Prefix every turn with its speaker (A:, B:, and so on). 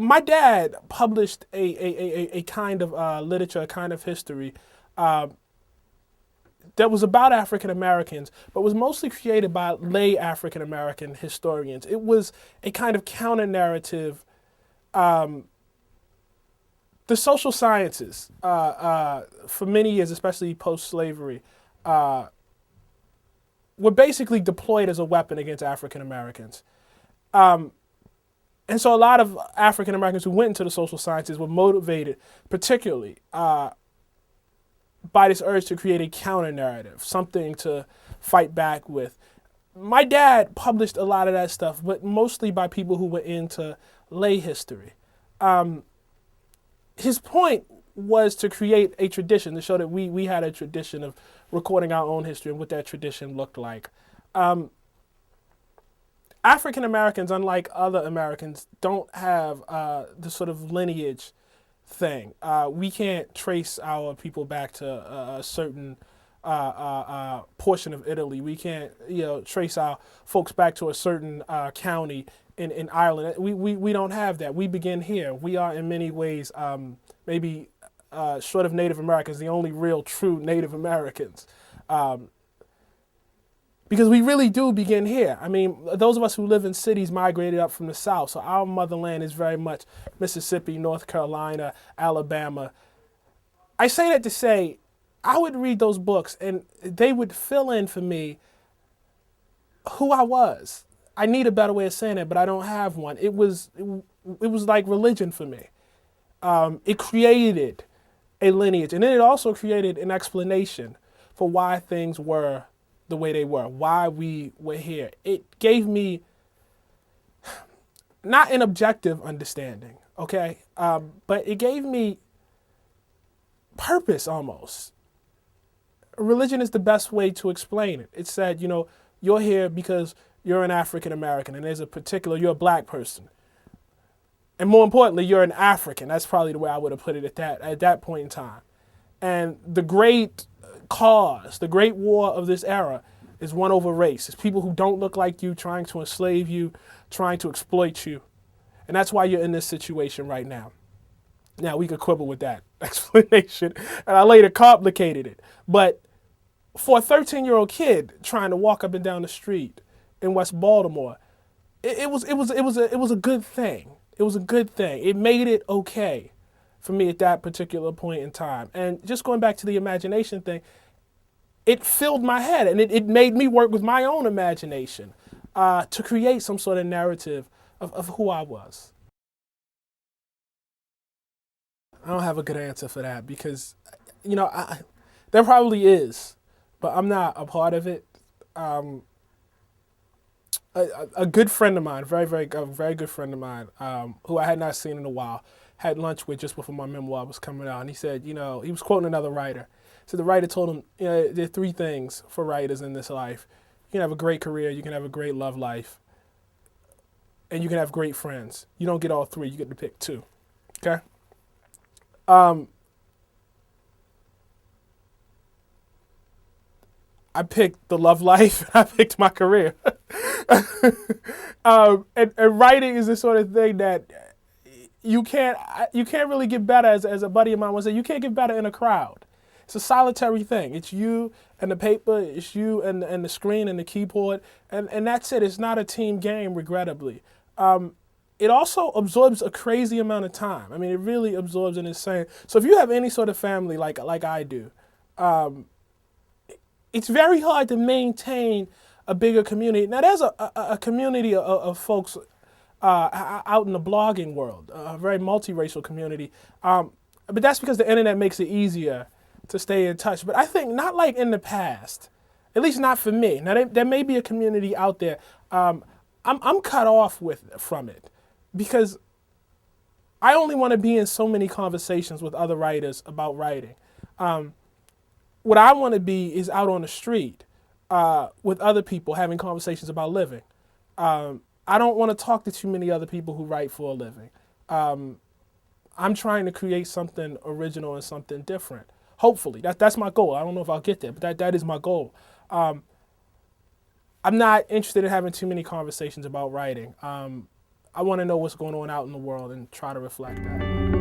A: my dad published a kind of literature, a kind of history uh, that was about African Americans, but was mostly created by lay African American historians. It was a kind of counter narrative. The social sciences, for many years, especially post slavery, were basically deployed as a weapon against African Americans. And so a lot of African Americans who went into the social sciences were motivated, particularly by this urge to create a counter narrative, something to fight back with. My dad published a lot of that stuff, but mostly by people who were into lay history. His point was to create a tradition, to show that we had a tradition of recording our own history and what that tradition looked like. African Americans, unlike other Americans, don't have the sort of lineage thing. We can't trace our people back to a certain portion of Italy. We can't, trace our folks back to a certain county in Ireland. We don't have that. We begin here. We are in many ways, maybe short of Native Americans, the only real true Native Americans. Because we really do begin here. I mean, those of us who live in cities migrated up from the South, so our motherland is very much Mississippi, North Carolina, Alabama. I say that to say, I would read those books and they would fill in for me who I was. I need a better way of saying it, but I don't have one. It was like religion for me. It created a lineage, and then it also created an explanation for why things were the way they were, why we were here. It gave me not an objective understanding, okay, but it gave me purpose almost. Religion is the best way to explain it. It said, you're here because you're an African American, and you're a black person. And more importantly, you're an African. That's probably the way I would have put it at that point in time. And the great cause, the great war of this era is one over race. It's people who don't look like you trying to enslave you, trying to exploit you. And that's why you're in this situation right now. Now, we could quibble with that explanation, and I later complicated it. But for a 13-year-old kid trying to walk up and down the street in West Baltimore, it was a good thing. It was a good thing. It made it okay for me at that particular point in time. And just going back to the imagination thing, it filled my head, and it made me work with my own imagination to create some sort of narrative of who I was. I don't have a good answer for that because, there probably is, but I'm not a part of it. A good friend of mine, a very good friend of mine, who I had not seen in a while, had lunch with just before my memoir was coming out, and he said, he was quoting another writer. So the writer told him, there are three things for writers in this life. You can have a great career, you can have a great love life, and you can have great friends. You don't get all three, you get to pick two. Okay? I picked the love life, and I picked my career. And writing is the sort of thing that you can't really get better, as a buddy of mine once said, you can't get better in a crowd. It's a solitary thing. It's you and the paper, it's you and the screen and the keyboard, and that's it. It's not a team game, regrettably. It also absorbs a crazy amount of time. I mean, it really absorbs an insane. So if you have any sort of family like I do, it's very hard to maintain a bigger community. Now, there's a community of folks out in the blogging world, a very multiracial community. But that's because the internet makes it easier to stay in touch. But I think not like in the past, at least not for me. Now, there may be a community out there. I'm cut off from it because I only want to be in so many conversations with other writers about writing. What I want to be is out on the street with other people having conversations about living. I don't want to talk to too many other people who write for a living. I'm trying to create something original and something different. Hopefully, that's my goal. I don't know if I'll get there, but that is my goal. I'm not interested in having too many conversations about writing. I want to know what's going on out in the world and try to reflect that.